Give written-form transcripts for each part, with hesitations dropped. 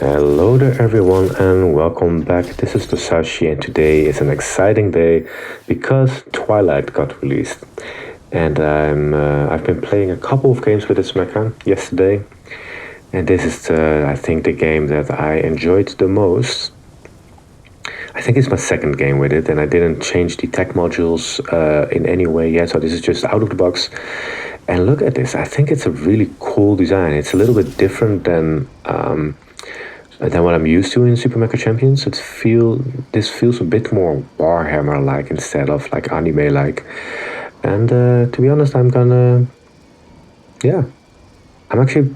Hello there everyone and welcome back. This is Tosashi and today is an exciting day because Twilight got released. And I've been playing a couple of games with this mecha yesterday. And this is I think the game that I enjoyed the most. I think it's my second game with it and I didn't change the tech modules in any way yet. So this is just out of the box. And look at this. I think it's a really cool design. It's a little bit different than what I'm used to in Super Mecha Champions. This feels a bit more Warhammer-like instead of like anime-like. And to be honest, I'm actually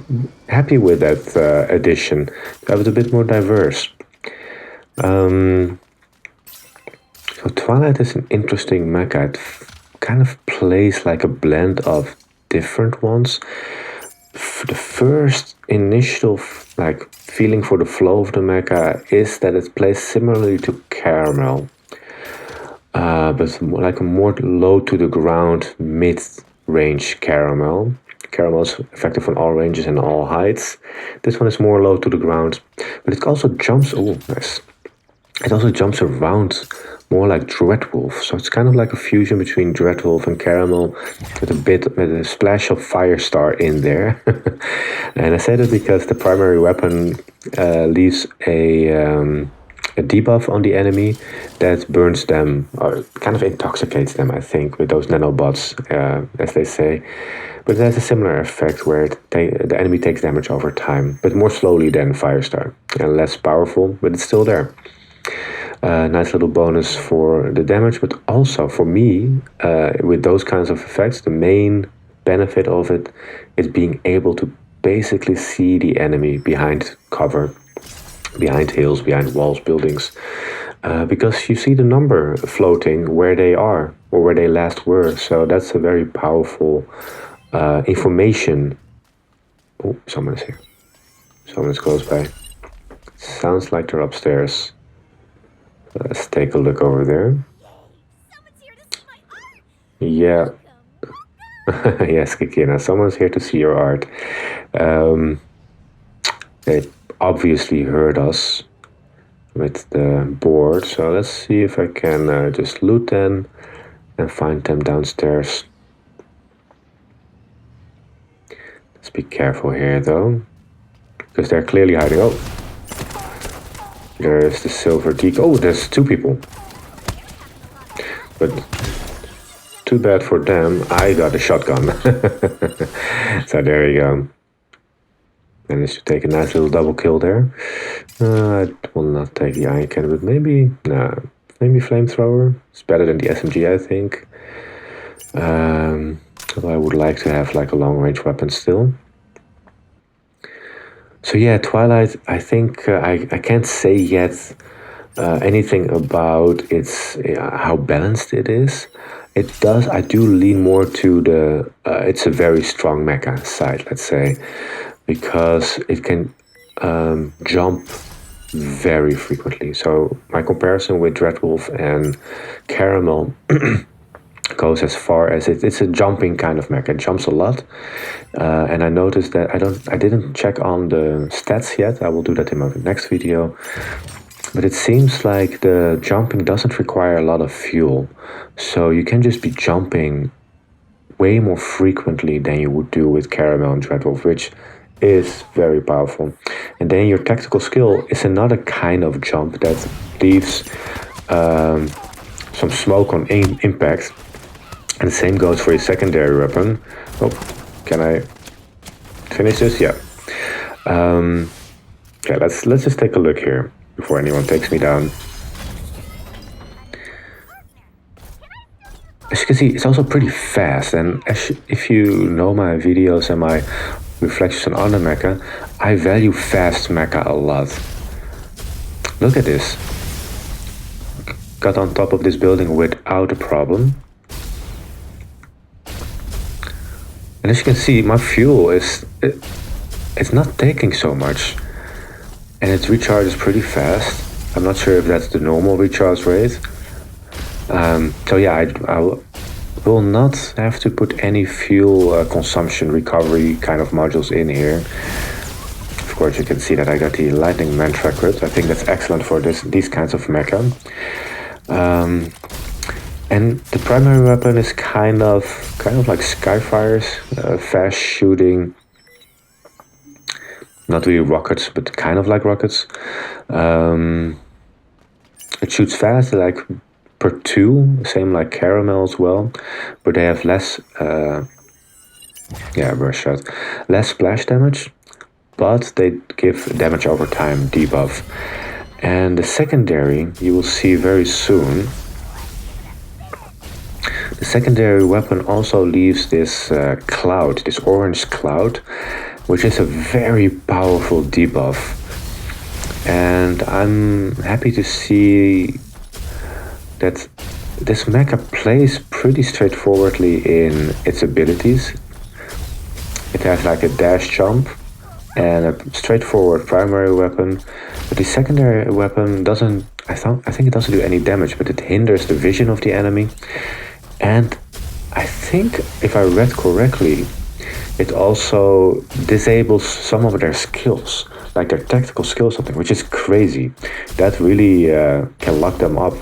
happy with that addition. That was a bit more diverse. So Twilight is an interesting mecha. It kind of plays like a blend of different ones. The first initial feeling for the flow of the mecha is that it plays similarly to Caramel, but like a more low to the ground mid-range Caramel. Caramel is effective on all ranges and all heights. This one is more low to the ground, but it also jumps. Oh, nice! It also jumps around more like Dreadwolf, so it's kind of like a fusion between Dreadwolf and Caramel with a splash of Firestar in there. And I say that because the primary weapon leaves a debuff on the enemy that burns them, or kind of intoxicates them, I think, with those nanobots, as they say. But it has a similar effect where the enemy takes damage over time, but more slowly than Firestar, and less powerful, but it's still there. Nice little bonus for the damage, but also for me, with those kinds of effects, the main benefit of it is being able to basically see the enemy behind cover, behind hills, behind walls, buildings, because you see the number floating where they are or where they last were. So that's a very powerful information. Oh, someone is here. Someone is close by. Sounds like they're upstairs. Let's take a look over there. Yeah. Yes, Kikina, someone's here to see your art. They obviously heard us with the board, so let's see if I can just loot them and find them downstairs. Let's be careful here, though, because they're clearly hiding. Oh! There's the silver geek. Oh, there's two people. But too bad for them, I got a shotgun. So there you go. Managed to take a nice little double kill there. I will not take the iron cannon, but maybe flamethrower. It's better than the SMG, I think. Although I would like to have like a long range weapon still. So yeah, Twilight, I think I can't say yet anything about how balanced it is. I do lean more to the, it's a very strong mecha side, let's say, because it can jump very frequently. So my comparison with Dreadwolf and Caramel goes as far as it's a jumping kind of mecha. It jumps a lot, and I noticed that I didn't check on the stats yet. I will do that in my next video. But it seems like the jumping doesn't require a lot of fuel, so you can just be jumping way more frequently than you would do with Caramel and Dreadwolf, which is very powerful. And then your tactical skill is another kind of jump that leaves some smoke on impact. And the same goes for your secondary weapon. Oh, can I finish this? Yeah. Okay, let's just take a look here before anyone takes me down. As you can see, it's also pretty fast. And if you know my videos and my reflections on other mecha, I value fast mecha a lot. Look at this. Got on top of this building without a problem. And as you can see, my fuel it's not taking so much, and it recharges pretty fast. I'm not sure if that's the normal recharge rate. So yeah, I will not have to put any fuel consumption recovery kind of modules in here. course, you can see that I got the Lightning Mantra crit. I think that's excellent for these kinds of mecha. And the primary weapon is kind of like Skyfire's, fast shooting. Not really rockets, but kind of like rockets. It shoots fast, like per 2, same like Caramel as well, but they have less, burst shot, less splash damage, but they give damage over time debuff. And the secondary, you will see very soon. The secondary weapon also leaves this cloud, this orange cloud, which is a very powerful debuff. And I'm happy to see that this mecha plays pretty straightforwardly in its abilities. It has like a dash jump and a straightforward primary weapon, but the secondary weapon doesn't, I think it doesn't do any damage, but it hinders the vision of the enemy. And I think, if I read correctly, it also disables some of their skills, like their tactical skills, something, which is crazy. That really can lock them up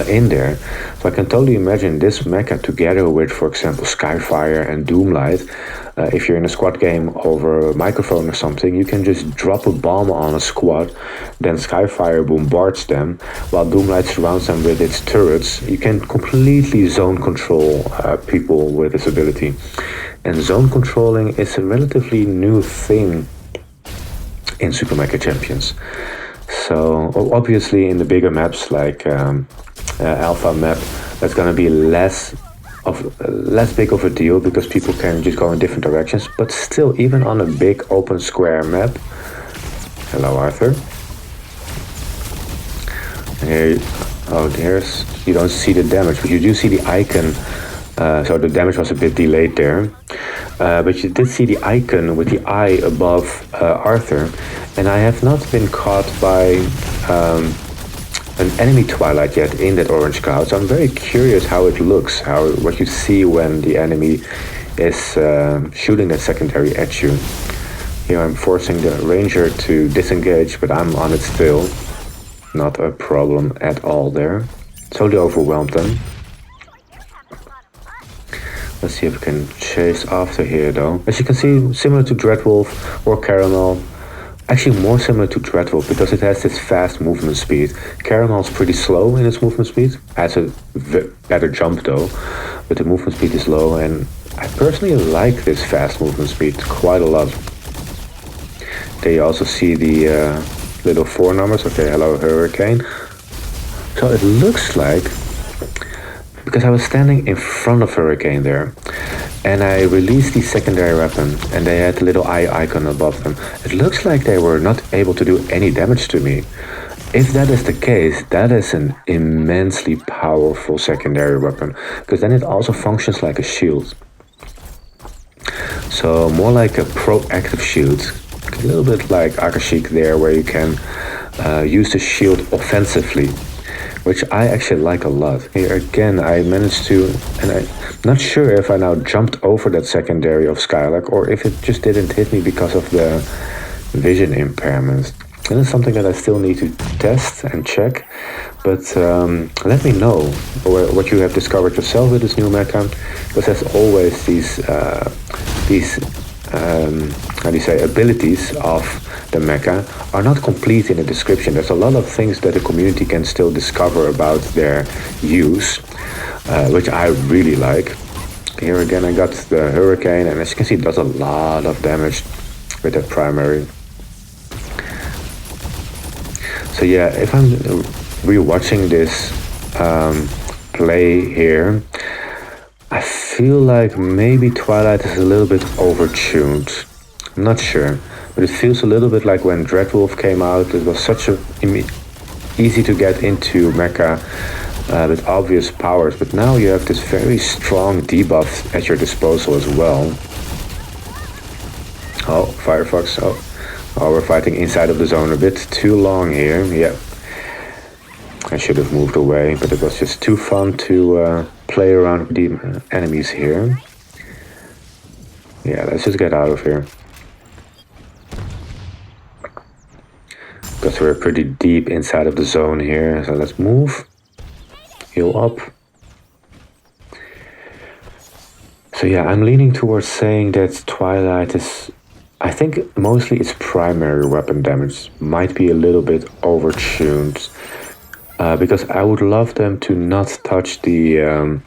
in there. So I can totally imagine this mecha together with, for example, Skyfire and Doomlight. If you're in a squad game over a microphone or something, you can just drop a bomb on a squad, then Skyfire bombards them, while Doomlight surrounds them with its turrets. You can completely zone control people with this ability. And zone controlling is a relatively new thing in Super Mecha Champions. So obviously in the bigger maps like Alpha map, that's going to be less big of a deal because people can just go in different directions. But still, even on a big open square map, hello Arthur. Here, you don't see the damage, but you do see the icon. So the damage was a bit delayed there, but you did see the icon with the eye above Arthur, and I have not been caught by an enemy Twilight yet in that orange cloud, so I'm very curious how it looks, what you see when the enemy is shooting that secondary at you. Here I'm forcing the ranger to disengage, but I'm on its tail. Not a problem at all there. Totally overwhelmed them. Let's see if we can chase after here though. As you can see, similar to Dreadwolf or Caramel. Actually more similar to Dreadwolf because it has this fast movement speed. Caramel's pretty slow in its movement speed. Has a better jump though, but the movement speed is low, and I personally like this fast movement speed quite a lot. There you also see the little 4 numbers. Okay, hello Hurricane. So it looks like, because I was standing in front of Hurricane there, and I released the secondary weapon, and they had the little eye icon above them. It looks like they were not able to do any damage to me. If that is the case, that is an immensely powerful secondary weapon, because then it also functions like a shield. So more like a proactive shield, a little bit like Akashik there, where you can use the shield offensively, which I actually like a lot. Here again, I managed to, and I'm not sure if I now jumped over that secondary of Skylark or if it just didn't hit me because of the vision impairment. And it's something that I still need to test and check, but let me know what you have discovered yourself with this new mecha, because as always these how do you say, abilities of the mecha are not complete in the description. There's a lot of things that the community can still discover about their use, which I really like. Here again I got the Hurricane, and as you can see it does a lot of damage with that primary. So yeah, if I'm rewatching this play here, I feel like maybe Twilight is a little bit overtuned. I'm not sure, but it feels a little bit like when Dreadwolf came out. It was such a easy to get into mecha with obvious powers, but now you have this very strong debuff at your disposal as well. Oh, Firefox. Oh, we're fighting inside of the zone a bit too long here. Yeah, I should have moved away, but it was just too fun to play around with the enemies here. Yeah, let's just get out of here. because we're pretty deep inside of the zone here. So let's move, heal up. So yeah, I'm leaning towards saying that Twilight is, I think mostly its primary weapon damage might be a little bit overtuned. Because I would love them to not touch the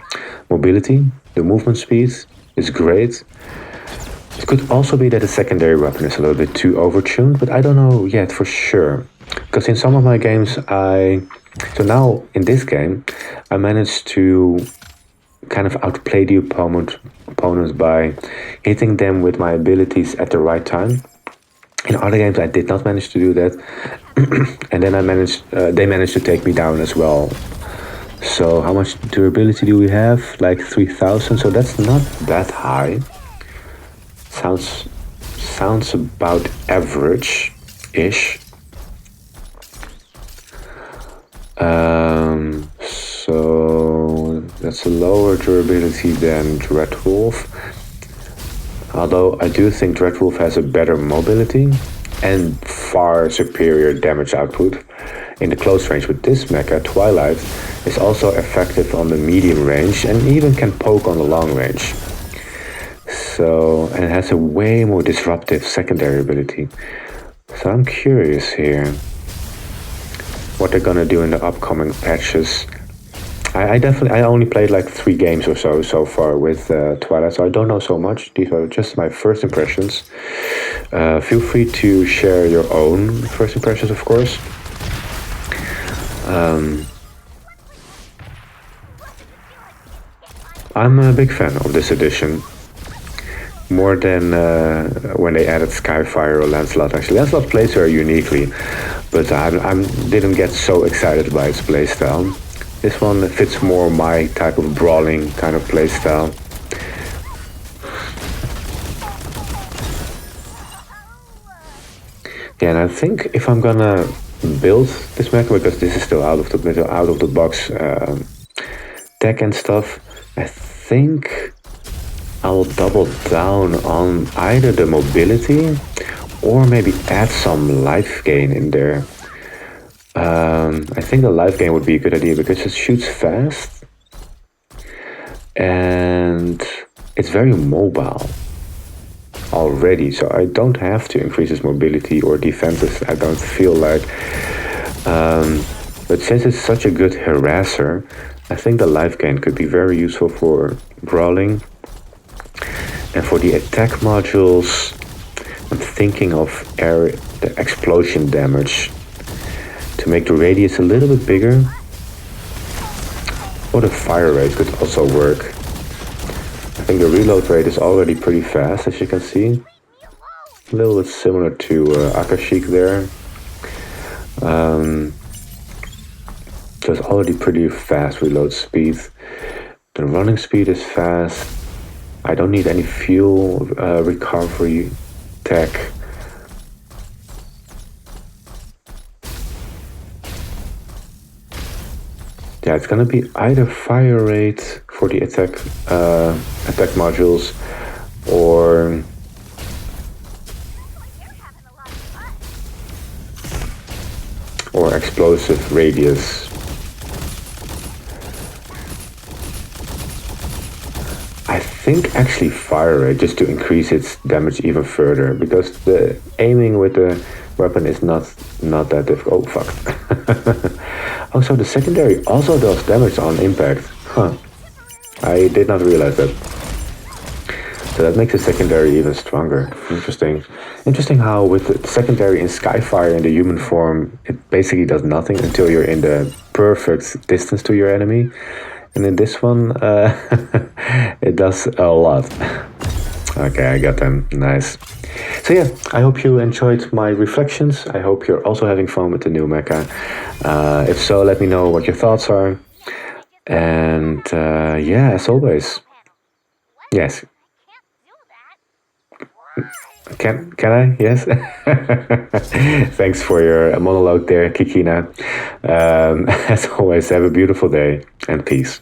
mobility. The movement speed is great. It could also be that the secondary weapon is a little bit too overtuned, but I don't know yet for sure. Because in some of my games, so now in this game, I managed to kind of outplay the opponents by hitting them with my abilities at the right time. In other games, I did not manage to do that, and then they managed to take me down as well. So how much durability do we have? Like 3,000. So that's not that high. Sounds about average-ish. So that's a lower durability than Dreadwolf. Although I do think Dreadwolf has a better mobility and far superior damage output in the close range. With this mecha, Twilight is also effective on the medium range and even can poke on the long range. So, and it has a way more disruptive secondary ability. So I'm curious here what they're gonna do in the upcoming patches. I only played like 3 games or so far with Twilight, so I don't know so much. These are just my first impressions. Feel free to share your own first impressions, of course. I'm a big fan of this edition. More than when they added Skyfire or Lancelot. Actually, Lancelot plays her uniquely, but I didn't get so excited by its playstyle. This one fits more my type of brawling kind of playstyle. Yeah, and I think if I'm gonna build this mecha, because this is still out of the box tech and stuff, I think I'll double down on either the mobility or maybe add some life gain in there. I think the life gain would be a good idea because it shoots fast and it's very mobile already, so I don't have to increase its mobility or defenses, I don't feel like. But since it's such a good harasser, I think the life gain could be very useful for brawling. And for the attack modules, I'm thinking of the explosion damage to make the radius a little bit bigger. Or the fire rate could also work. I think the reload rate is already pretty fast, as you can see. A little bit similar to Akashik there. So it's already pretty fast reload speed. The running speed is fast. I don't need any fuel recovery tech. Yeah, it's gonna be either fire rate for the attack modules or explosive radius. I think actually fire rate, just to increase its damage even further, because the aiming with the weapon is not that difficult. Oh fuck. Oh, so the secondary also does damage on impact. Huh. I did not realize that. So that makes the secondary even stronger. Interesting. Interesting how with the secondary in Skyfire in the human form, it basically does nothing until you're in the perfect distance to your enemy. And in this one, it does a lot. Okay, I got them. Nice. So yeah, I hope you enjoyed my reflections. I hope you're also having fun with the new mecha. If so, let me know what your thoughts are. And yeah, as always. Yes. Can I? Yes. Thanks for your monologue there, Kikina. As always, have a beautiful day and peace.